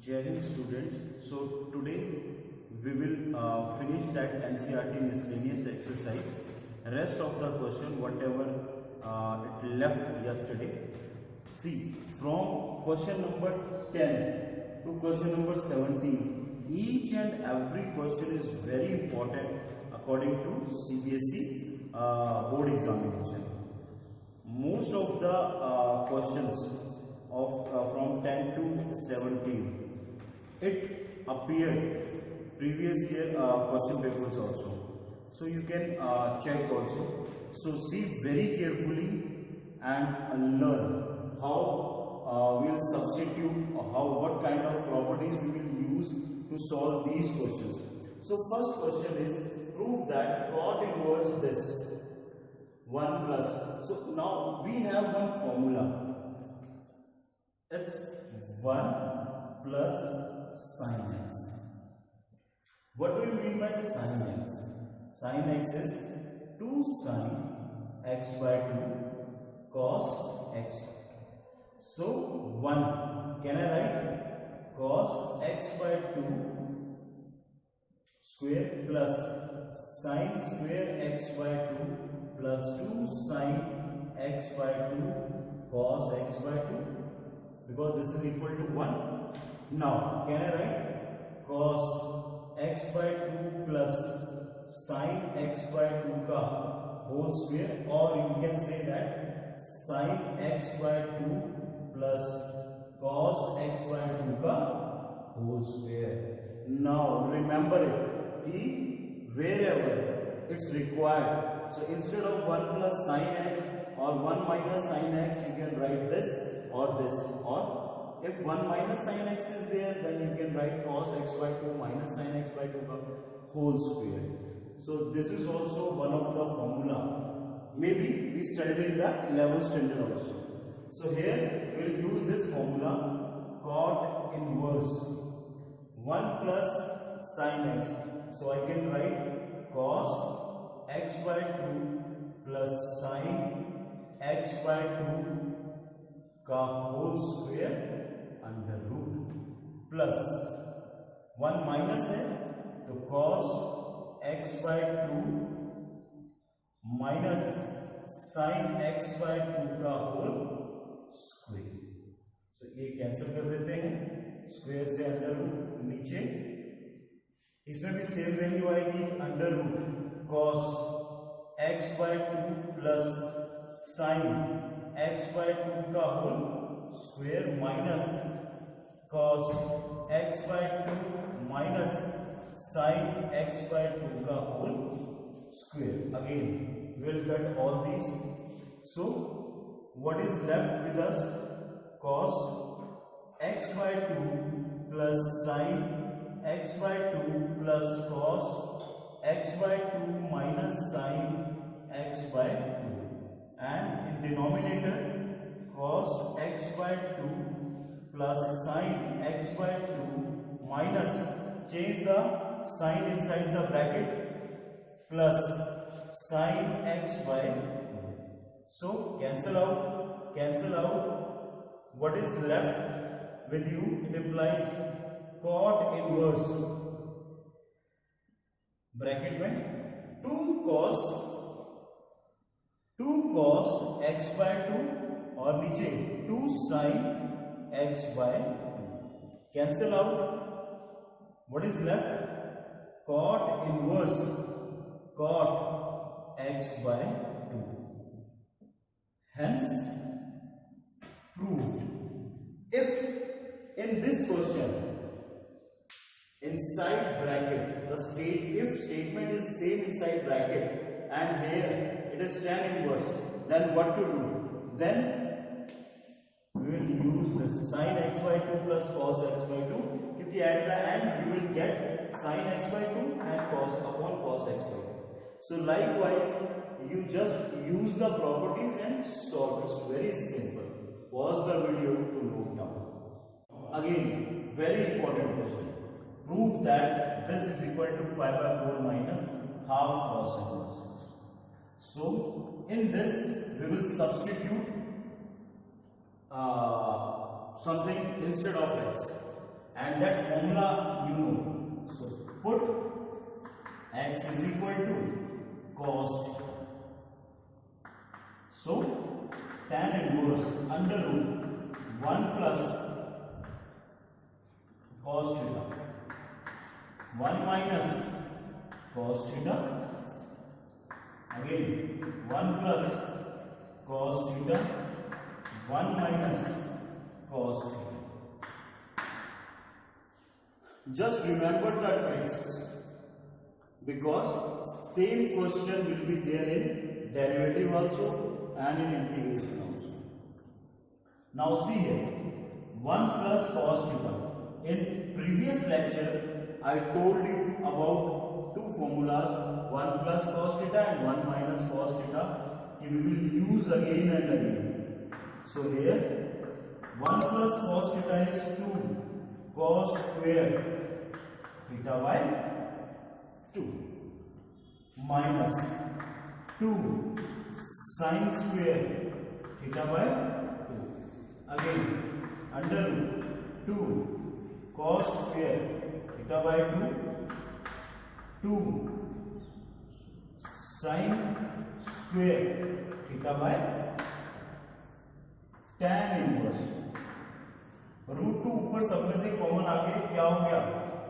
Jai Hind students. So today we will finish that NCERT miscellaneous exercise. Rest of the question whatever it left yesterday. See, from question number 10 to question number 17, each and every question is very important according to CBSE board examination. Most of the questions of from 10 to 17 it appeared previous year question papers also, so you can check also. So see very carefully and learn how we will substitute or what kind of properties we will use to solve these questions. So first question is, prove that cot inverse this 1 plus. So now we have one formula. It's 1 plus sin x. What do you mean by sin x? Sin x is 2 sin x by 2 cos x. So 1, can I write cos x by 2 square plus sin square x by 2 plus 2 sin x by 2 cos x by 2, because this is equal to 1. Now can I write cos x by 2 plus sin x by 2 ka whole square, or you can say that sin x by 2 plus cos x by 2 ka whole square. Now remember it, wherever it's required, so instead of 1 plus sin x or 1 minus sin x, you can write this, or if 1 minus sin x is there, then you can write cos x by 2 minus sin x by 2 whole square. So this is also one of the formula. Maybe we studied in the 11th standard also. So here we will use this formula, cot inverse 1 plus sin x. So I can write cos x by 2 plus sin x by 2 का whole square under root plus 1 minus है तो cos x by 2 minus sin x by 2 का whole square. So ये cancel कर देते हैं, square से under root नीचे, इसमें भी सेम वैल्यू आएगी, under root cos x by 2 plus sin x by 2 का whole square minus cos x by 2 minus sin x by 2 का whole square. Again we will cut all these. So what is left with us? Cos x by 2 plus sin x by 2 plus cos x by 2 minus sin x by 2, and in denominator cos x by 2 plus sin x by 2 minus, change the sign inside the bracket, plus sin x by 2. So cancel out. What is left with you? It implies cot inverse bracket में 2 cos x by 2 और नीचे 2 sin x by 2. Cancel out. What is left? Cot inverse cot x by 2. Hence proved. If in this question inside bracket the if statement is same inside bracket and here it is tan inverse, then what to do? Then we will use the sin x by 2 plus cos x by 2, because at the end we will get sin x by 2 and cos upon cos x by 2. So likewise you just use the properties and solve. It's very simple. Pause the video to note down. Again, very important question. Prove that this is equal to pi by 4 minus half cos inverse x. So in this we will substitute something instead of x, and that formula you know. So put x is equal to cos theta. So tan inverse under root 1 plus cos theta, 1 minus cos theta, again 1 plus cos theta, 1 minus cos theta. Just remember the tricks, because same question will be there in derivative also and in integration also. Now see here, 1 plus cos theta. In previous lecture I told you about two formulas, 1 plus cos theta and 1 minus cos theta. We will use again and again. So here 1 plus cos theta is 2 cos square theta by 2 minus 2 sin square theta by 2, again under root 2 cos square theta by 2, 2 sin square theta by tan inverse. Root 2 ऊपर सब में से common आके क्या हो गया,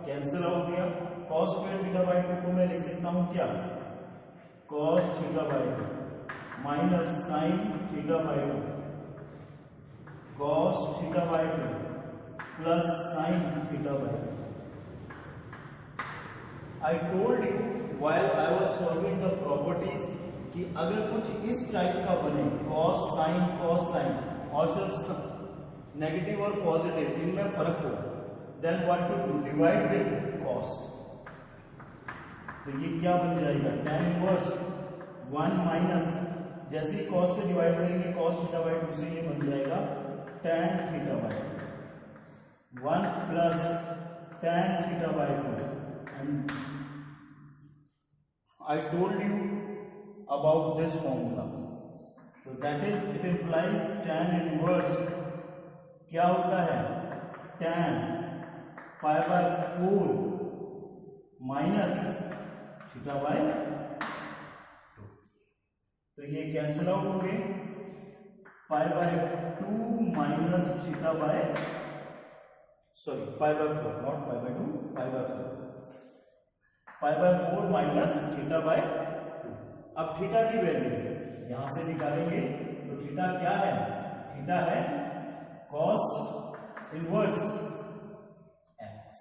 cancel out हो गया. cos स्क्वायर थीटा बाय 2 को मैं लिख सकता हूं क्या, cos theta by 2 minus sin theta by 2 cos theta by 2 plus sin theta by 2. I told you while I was solving the properties कि अगर कुछ इस टाइप का बने cos sin और सिर्फ नेगेटिव और पॉजिटिव इनमें फर्क हो, then what to do, divide with cos. तो ये क्या बन जाएगा, tan इनवर्स 1 माइनस, जैसे ही cos से डिवाइड करेंगे cos थीटा बाय 2 से ये बन जाएगा tan theta by 1 plus tan theta by 2. And I told you about this formula. So that is, it implies tan inverse क्या होता है, tan pi by 4 minus theta by 2. तो ये कैंसिल आउट हो गए, pi by 2 minus theta by, sorry pi by 4, not pi by 2, pi by 4, pi by 4 minus theta by 2. अब theta की value यहां से निकालेंगे, तो थीटा क्या है, थीटा है cos इनवर्स x.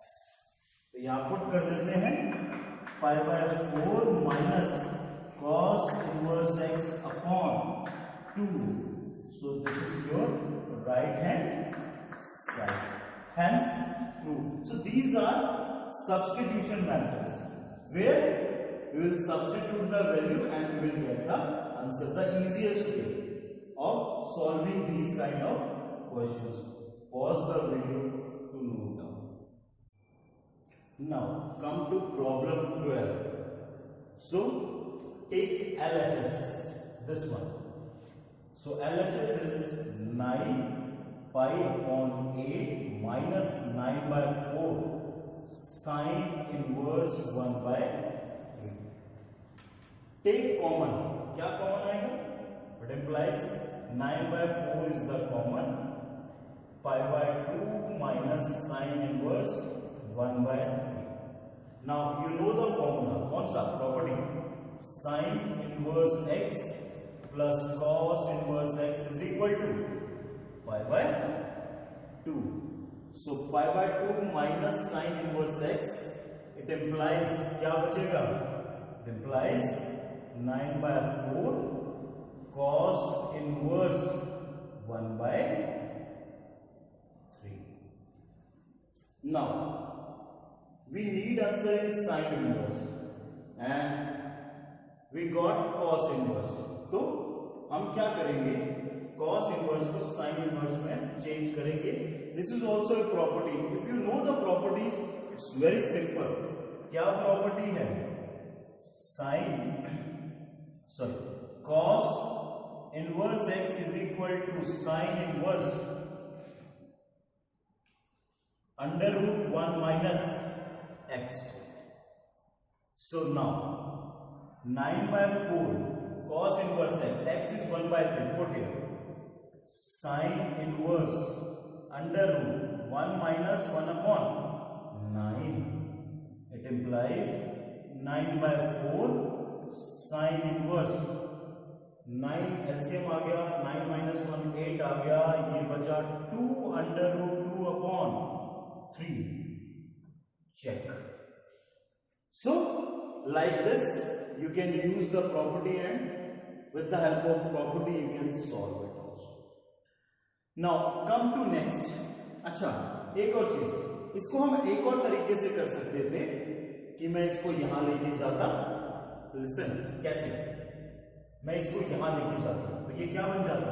तो यहां पुट कर देते हैं pi by 4 minus cos inverse x upon 2. So this is your right hand side, hence true. So these are substitution methods where we will substitute the value and we will get the answer. The easiest way of solving these kind of questions. Pause the video to note down. Now come to problem 12. So take LHS, this one. So LHS is 9 pi upon 8 minus 9 by 4 sin inverse 1 by 3. Take common. क्या common आएगा? It implies 9 by 4 is the common. Pi by 2 minus sin inverse 1 by 3. Now you know the formula. कौन सा property? Sin inverse x plus cos inverse x is equal to pi by 2. So pi by 2 minus sin inverse x, it implies क्या बचेगा? It implies 9 by 4 cos inverse 1 by 3. Now we need answer in sin inverse and we got cos inverse. तो हम क्या करेंगे? cos inverse को sin inverse में change करेंगे. This is also a property. If you know the properties, it's very simple. क्या property है? Cos inverse x is equal to sin inverse under root 1 minus x. So now 9/4 cos inverse x is 1/3. Put here sin inverse under root 1 minus 1 upon 9. It implies 9/4 sin inverse 9 LCM आ गया, 9 minus 1 8 आ गया, ये बचा 2 under root 2 upon 3. Check. So like this you can use the property and with the help of property you can solve it also. Now come to next. अच्छा, एक और चीज, इसको हम एक और तरीके से कर सकते थे कि मैं इसको यहां लेके जाता. लिसन, कैसे मैं इसको यहां लेके जाता, तो ये क्या बन जाता,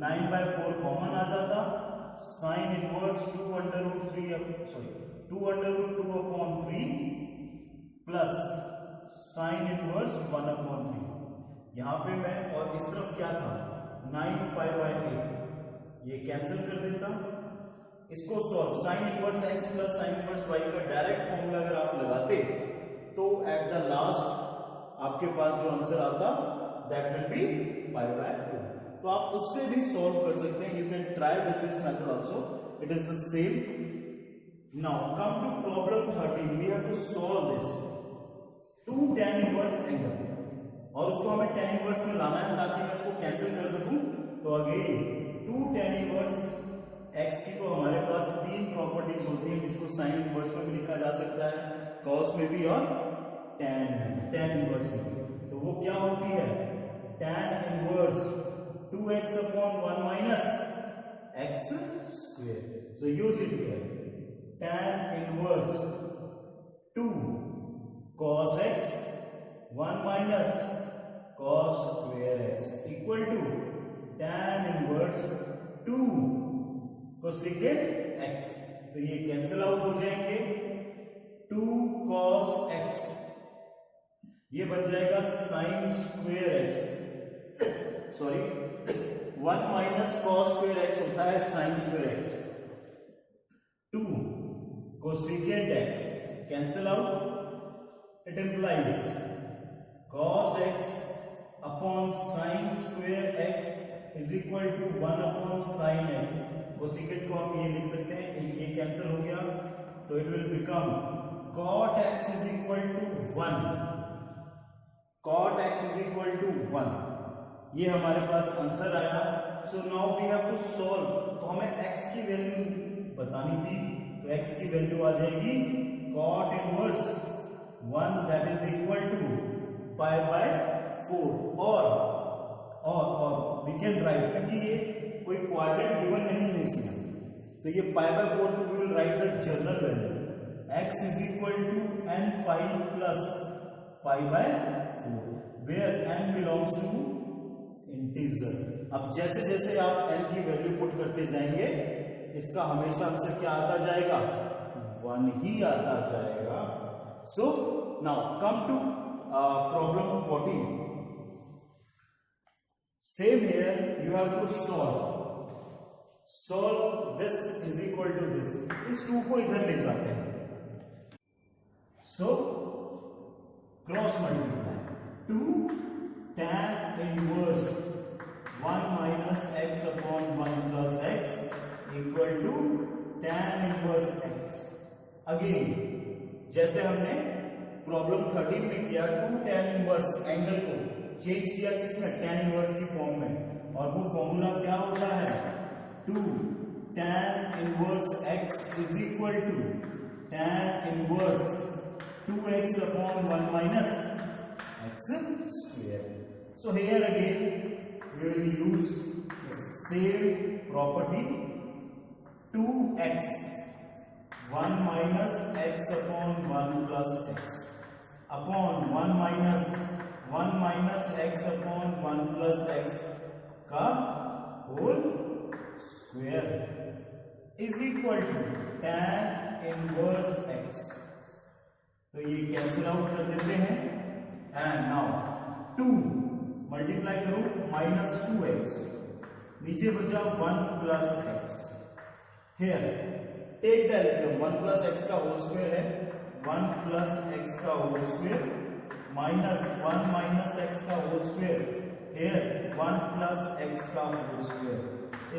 9/4 कॉमन आ जाता, sine inverse 2 under root 2 upon 3 plus sign inverse 1 upon 3. यहां पे मैं, और इस तरफ क्या था 9π/8, ये कैंसिल कर देता. इसको solve, sine inverse x plus sine inverse y का डायरेक्ट फॉर्मूला अगर आप लगाते तो एट द लास्ट आपके पास जो आंसर आता दैट विल बी π/2. तो आप उससे भी सॉल्व कर सकते हैं. You can try with this method also, it is the same. Now come to problem 13. We have to solve this 2 tan inverse angle, और उसको हमें tan इनवर्स में लाना है ताकि मैं इसको कैंसिल कर सकूं. तो अगेन 2 tan इनवर्स x की तो हमारे पास 3 प्रॉपर्टीज होती हैं जिसको साइन इनवर्स में भी लिखा जा सकता है, कॉस में भी और tan इनवर्स में भी. तो वो क्या होती है, tan inverse 2x upon 1 minus x square. So use it here. Tan inverse 2 cos x 1 minus cos square x equal to tan inverse 2 cosecant x. तो ये कैंसिल आउट हो जाएंगे. 2 cos x ये बन जाएगा sin square x, sorry 1 minus cos square x होता है sin square x. 2 cosecant x cancel out, it implies cos x upon sin square x is equal to 1 upon sin x. cosecant को आप ये लिख सकते हैं, ये कैंसिल हो गया, तो it will become cot x is equal to 1. cot x is equal to 1. ये हमारे पास आंसर आया. So now we have to solve. तो हमें x की वैल्यू बतानी थी, तो x की वैल्यू आ जाएगी cot inverse 1 that is equal to π/4. और वी कैन राइट, क्योंकि ये कोई क्वाड्रेंट गिवन नहीं है इसमें, तो ये π/4 to we will write the general value x is equal to n pi plus π/4 where n belongs to integer. अब जैसे जैसे आप n की वैल्यू पुट करते जाएंगे इसका हमेशा आंसर क्या आता जाएगा, 1 ही आता जाएगा. So now come to problem 14. Same here you have to solve this is equal to this. इस 2 को इधर ले जाते हैं. So cross multiply 2 tan inverse 1 minus x upon 1 plus x equal to tan inverse x. Again जैसे हमने problem 13 में किया, 2 tan इनवर्स एंगल को चेंज किया किसमें, tan इनवर्स की फॉर्म में, और वो फॉर्मूला क्या होता है, 2 tan inverse x is equal to tan inverse 2x upon 1 minus x square. So here again we will use the same property, 2x 1 minus x upon 1 plus x upon 1 minus x upon 1 plus x का whole square is equal to tan inverse x. तो ये cancel out कर देते हैं, and now 2 multiply करो -2x, नीचे बचा 1 plus x. Here take the LCM, 1 plus x का होल स्क्वायर है, 1 प्लस एक्स का whole square minus 1 minus x का whole square, here 1 plus x का whole square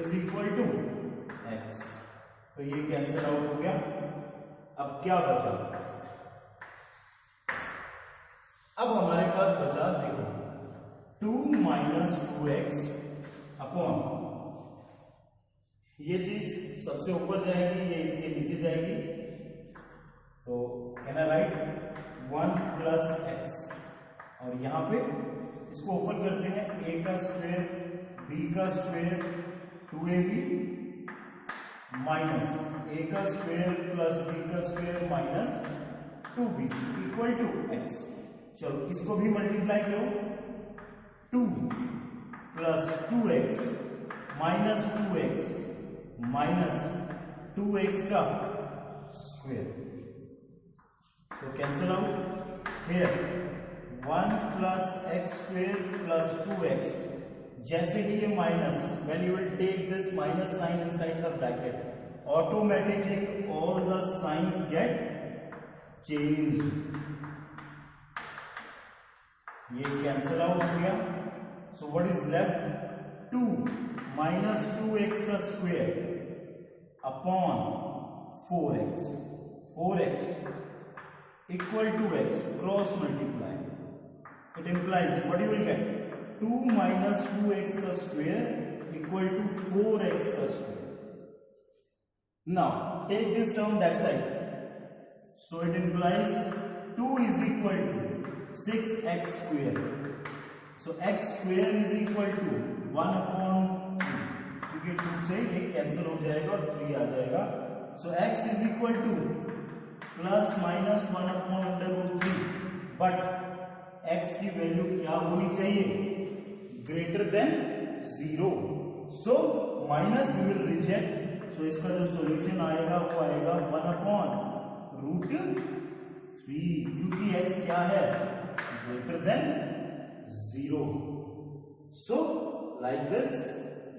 is equal to x. तो ये कैंसिल आउट हो गया। अब क्या बचा? अब हमारे पास बचा, देखो 2 माइनस 2x अपॉन, ये चीज सबसे ऊपर जाएगी, ये इसके नीचे जाएगी, तो can I write 1 plus x, और यहां पे इसको ऊपर करते हैं, a का स्क्वायर b का स्क्वायर 2ab माइनस a का स्क्वायर प्लस b का square minus 2bc equal to x। चलो इसको भी मल्टीप्लाई करो, 2 plus 2x minus 2x minus 2x का square, so cancel out, here 1 plus x square plus 2x, जैसे ही ये minus, when you will take this minus sign inside the bracket, automatically all the signs get changed, ये cancel out हो गया। So what is left? 2 minus 2x का square upon 4x, 4x equal to x, cross multiply, it implies what you will get? 2 minus 2x का square equal to 4x का square. Now take this term that side, so it implies 2 is equal to 6x square, so x square is equal to 1 upon 2, क्योंकि 2 से ये cancel हो जाएगा और 3 आ जाएगा, so x is equal to plus minus 1 upon √3, but x की value क्या होनी चाहिए? Greater than 0, so minus we will reject, so इसका जो सॉल्यूशन आएगा वो आएगा 1 अपॉन √3, क्योंकि x क्या है? greater than 0. So like this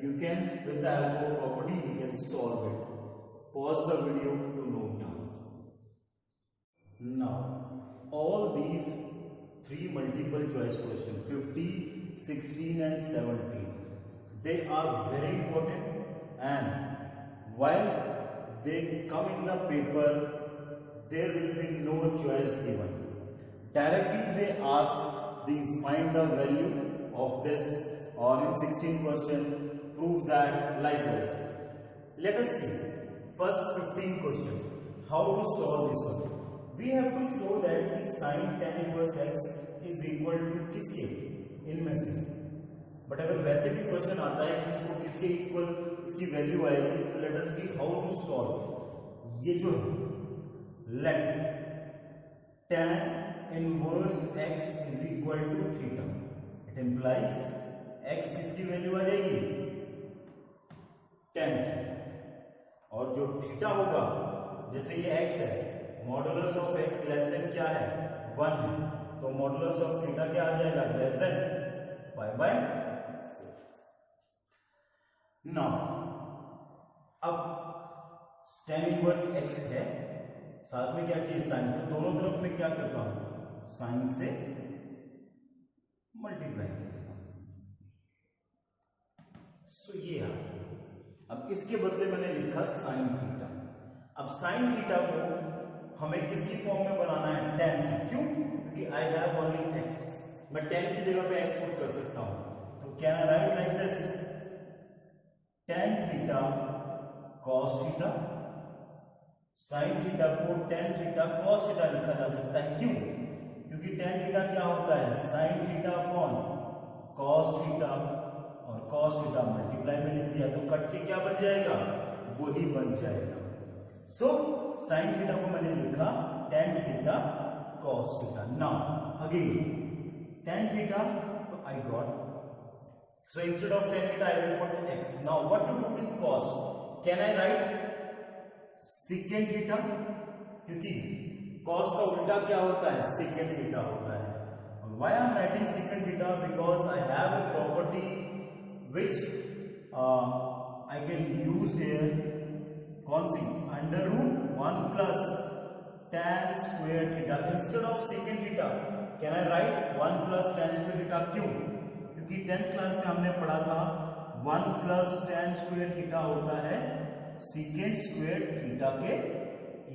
you can, with the help of property, you can solve it. Pause the video to note down. Now all these 3 multiple choice questions, 50, 16 and 17, they are very important, and while they come in the paper there will be no choice given. Directly they ask these, find the value of this, or in 16 question prove that, likewise. Let us see first 15 question, how to solve this one. We have to show that the sin tan inverse x is equal to किसके, इनमें से, but अगर वैसे भी question आता है कि इसको किसके इक्वल इसकी वैल्यू आएगी, तो let us see how to solve. ये जो है let tan inverse x is equal to theta, it implies x किसकी वैल्यू आ जाएगी? tan, और जो थीटा होगा, जैसे ये x है, modulus of x less than क्या है? 1 है, तो मॉडुलस ऑफ थीटा क्या आ जाएगा? Less than π/4। नाउ अब tan इनवर्स x है, साथ में क्या चाहिए? साइन, तो दोनों तरफ में क्या करता हूं? साइन से मल्टीप्लाई करेगा, सो ये है। अब इसके बदले मैंने लिखा साइन थीटा। अब साइन थीटा को हमें किसी फॉर्म में बनाना है? tan की, क्यों? क्योंकि आई हैव ओनली x, मैं tan की जगह पे x पुट कर सकता हूं, तो can I right like this, tan theta cos theta, sine theta को tan थीटा cos थीटा लिखा जा सकता है, क्यों? क्योंकि tan थीटा क्या होता है? Sine theta upon cos theta, और cos थीटा मल्टीप्लाई में लिख दिया, तो कट के क्या बन जाएगा? वही बन जाएगा। सो साइन थीटा को मैंने लिखा tan theta cos theta. Now again tan theta, तो I got, so instead of tan theta I will put x. Now what to do with cos? Can I write secant theta? क्योंकि cos का उल्टा क्या होता है? secant theta होता है। और why I am writing secant theta? Because I have a property which I can use here, कौन सी? Under root 1 plus tan square theta instead of secant theta can I write 1 plus tan square theta? क्यों? क्योंकि 10th class में हमने पढ़ा था 1 plus tan square theta होता है secant square theta के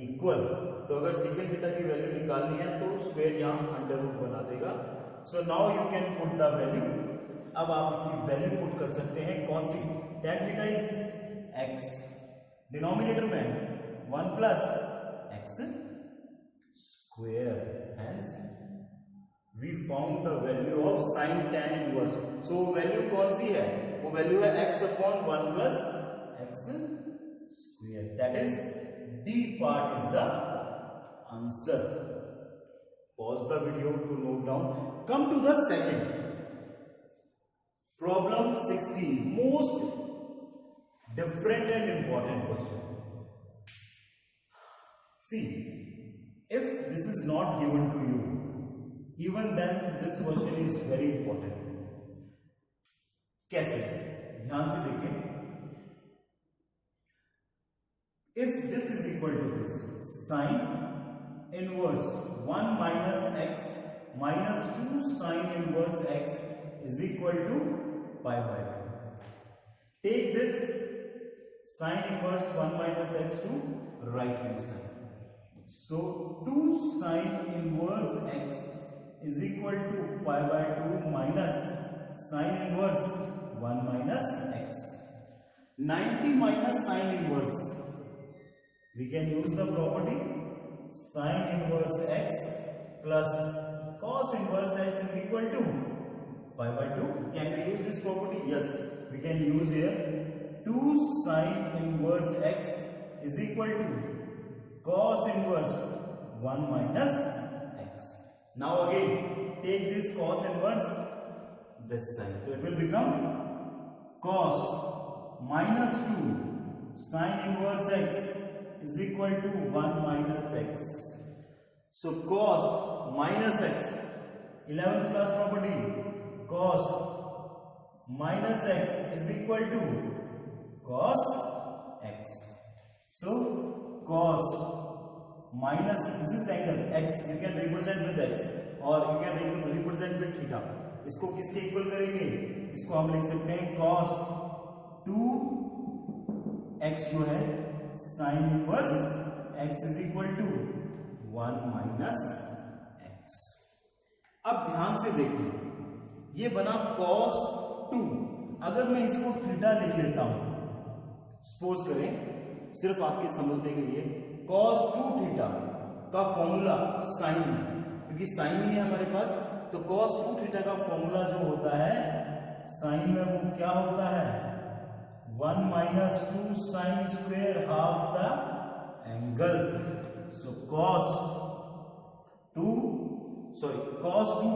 इक्वल। तो अगर secant theta की वैल्यू निकालनी है तो स्क्वायर यहाँ अंडर रूट बना देगा। So now you can put the value. अब आप इसकी वैल्यू पुट कर सकते हैं। कौन सी? tan theta is x, denominator में 1 plus x square, hence we found the value of sin tan inverse। so value कौन सी है? वो वैल्यू है x upon 1 plus x square, that is D part is the answer। pause the video to note down। come to the second problem 16, most different and important question। see, if this is not given to you, even then this question is very important। कैसे? ध्यान से देखिए। if this is equal to this, sin inverse 1 minus x minus 2 sin inverse x is equal to pi by 2। take this sin inverse 1 minus x to right hand side। so 2 sin inverse x is equal to pi by 2 minus sin inverse 1 minus x। 90 minus sin inverse, we can use the property sin inverse x plus cos inverse x is equal to pi by 2। can we use this property? yes, we can use here 2 sin inverse x is equal to cos inverse 1 minus x। now again take this cos inverse this side, so it will become cos minus 2 sin inverse x is equal to 1 minus x। so cos minus x, 11th class property, cos minus x is equal to cos x। so cos minus, this is angle x, you can represent with x or you can represent with theta। इसको किसके equal करेंगे? इसको हम लिख सकते हैं cos 2x जो है sin inverse x is equal to 1 minus x। अब ध्यान से देखिए, ये बना cos 2। अगर मैं इसको थीटा लिख लेता हूं, सपोज करें सिर्फ आपके समझने के लिए, cos 2 थीटा का फॉर्मूला साइन, क्योंकि साइन ही है हमारे पास, तो cos 2 थीटा का फॉर्मूला जो होता है साइन में वो क्या होता है? 1 minus 2 sin square half the angle। so cos 2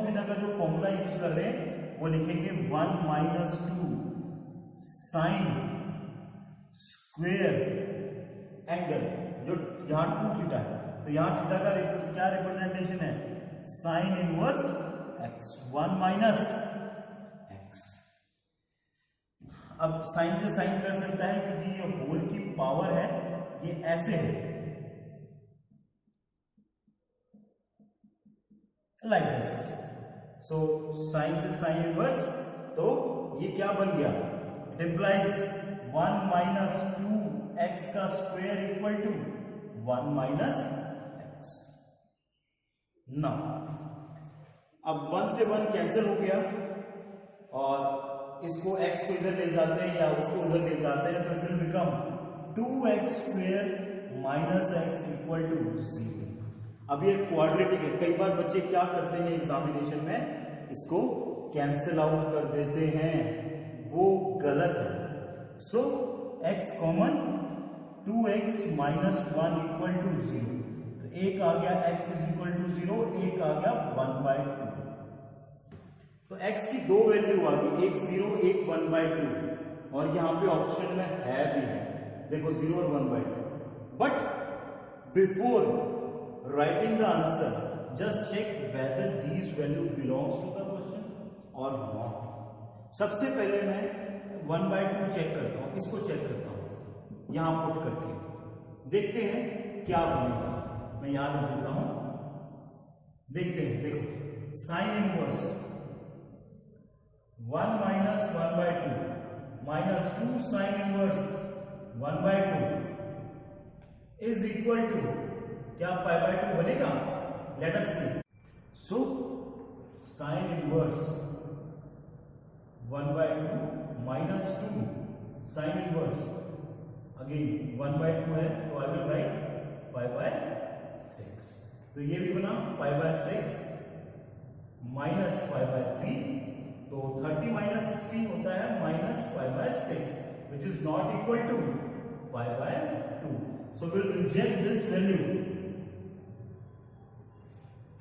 theta का जो फॉर्मूला यूज कर रहे हैं वो लिखेंगे 1 minus 2 sin स्क्वेयर एंगल, जो यहाँ 2 थीटा है, तो यहाँ थीटा का क्या रिप्रेजेंटेशन है? Sine inverse x, 1 minus x। अब साइन से साइन कर सकता है क्योंकि ये होल की पावर है, ये ऐसे है लाइक दिस। सो साइन से साइन इनवर्स, तो ये क्या बन गया? इट इंप्लाइज 1 minus 2x का square equal to 1 minus x। Now अब 1 से 1 कैंसिल हो गया और इसको x को इधर ले जाते हैं या उसको उधर ले जाते हैं, तो it will become 2x square minus x equal to 0। अब ये क्वाड्रेटिक है। कई बार बच्चे क्या करते हैं एग्जामिनेशन में, इसको कैंसिल आउट कर देते हैं, वो गलत है। So x common, 2x minus 1 equal to 0, तो एक आ गया x इज इक्वल टू 0, एक आ गया 1/2। तो x की दो वैल्यू आ गई, एक 0 एक 1/2, और यहां पे ऑप्शन में है भी है, देखो 0 और 1/2। But before writing the answer just check whether these value belongs to the question और नॉट। सबसे पहले मैं 1/2 चेक करता हूं, इसको चेक करता हूं यहां पुट करके। देखते हैं क्या बनेगा। मैं यहां लिख देता हूं, देखते हैं। देखो sine inverse 1 minus 1/2 minus 2 sine inverse 1/2 is equal to, क्या π/2 बनेगा? Let us see. So sine inverse 1/2 minus 2 sine inverse, again 1/2 है तो आई विल राइट π/6। तो ये भी बना π/6 माइनस π/3, तो 30 माइनस 16 होता है minus π/6 which is not equal to π/2। So will reject this value,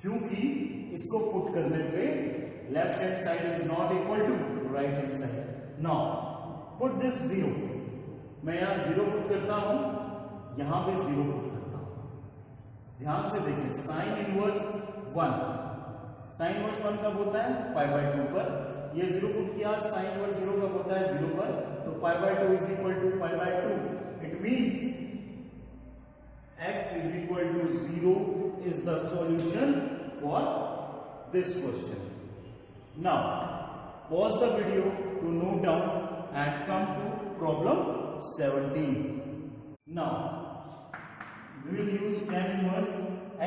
क्योंकि इसको पुट करने पे left hand side is not equal to right hand side. Now put this 0, मैं यहां 0 पुट करता हूं, यहां पे 0 पुट करता हूं। ध्यान से देखिए साइन इनवर्स 1, साइन इनवर्स 1 कब होता है? π/2 पर। ये 0 पुट किया, साइन इनवर्स 0 कब होता है? 0 पर। तो π/2 is equal to π/2। It means x is equal to 0 is the solution for this question. Now pause the video to note down and come to problem 17. Now we will use tan inverse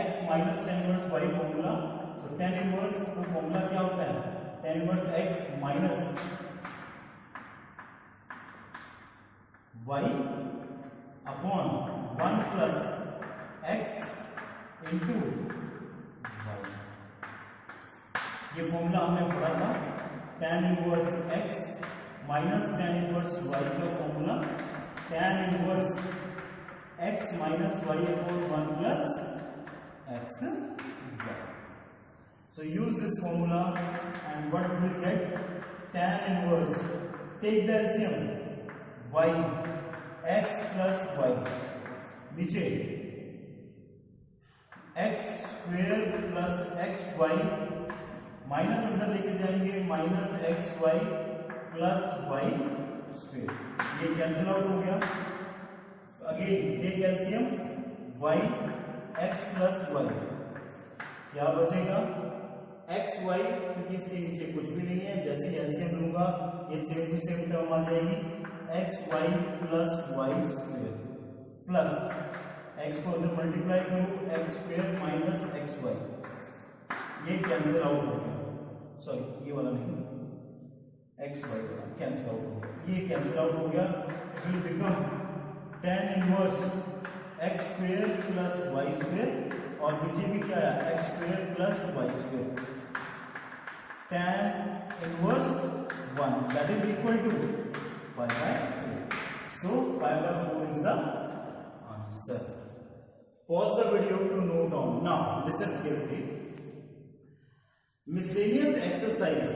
x minus tan inverse y formula. So tan inverse का formula क्या होता है? tan inverse x minus y upon 1 plus x into y। ये formula हमने पढ़ा था, tan inverse x minus tan inverse y का formula tan inverse x minus y upon 1 plus x y। So use this formula and what we will get? tan inverse, take the LCM, y x plus y, नीचे x square plus x y, minus अंदर लेके जाएंगे minus x y plus y square, ये cancel out हो गया। Again take LCM, y x plus y, क्या बचेगा? X Y, क्योंकि इसके नीचे कुछ भी नहीं है, जैसे एलसीएम लूंगा ये सेम टू सेम टर्म आ जाएगी, x y plus y square plus x को अंदर मल्टीप्लाई करो x square minus x y, ये कैंसिल आउट हो गया। सॉरी ये वाला नहीं, एक्स वाई वाला कैंसिल आउट हो गया, ये कैंसिल आउट हो गया। It will become tan inverse x square plus y square, और नीचे भी क्या है? X square plus y square, tan inverse 1 that is equal to π/4। So π/4 is the answer. Pause the video to note down. Now listen carefully. Miscellaneous exercise.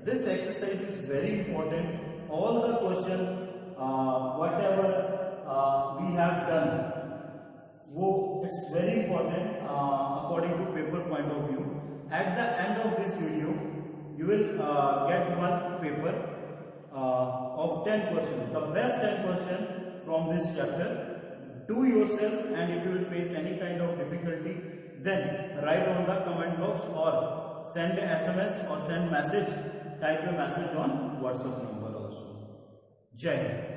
This exercise is very important. All the question, whatever we have done, it's very important according to paper point of view. At the end of this video, you will get one paper of 10 questions, the best 10 questions from this chapter. Do yourself, and if you will face any kind of difficulty, then write on the comment box or send a SMS or send message, type a message on WhatsApp number also. Jai Hind.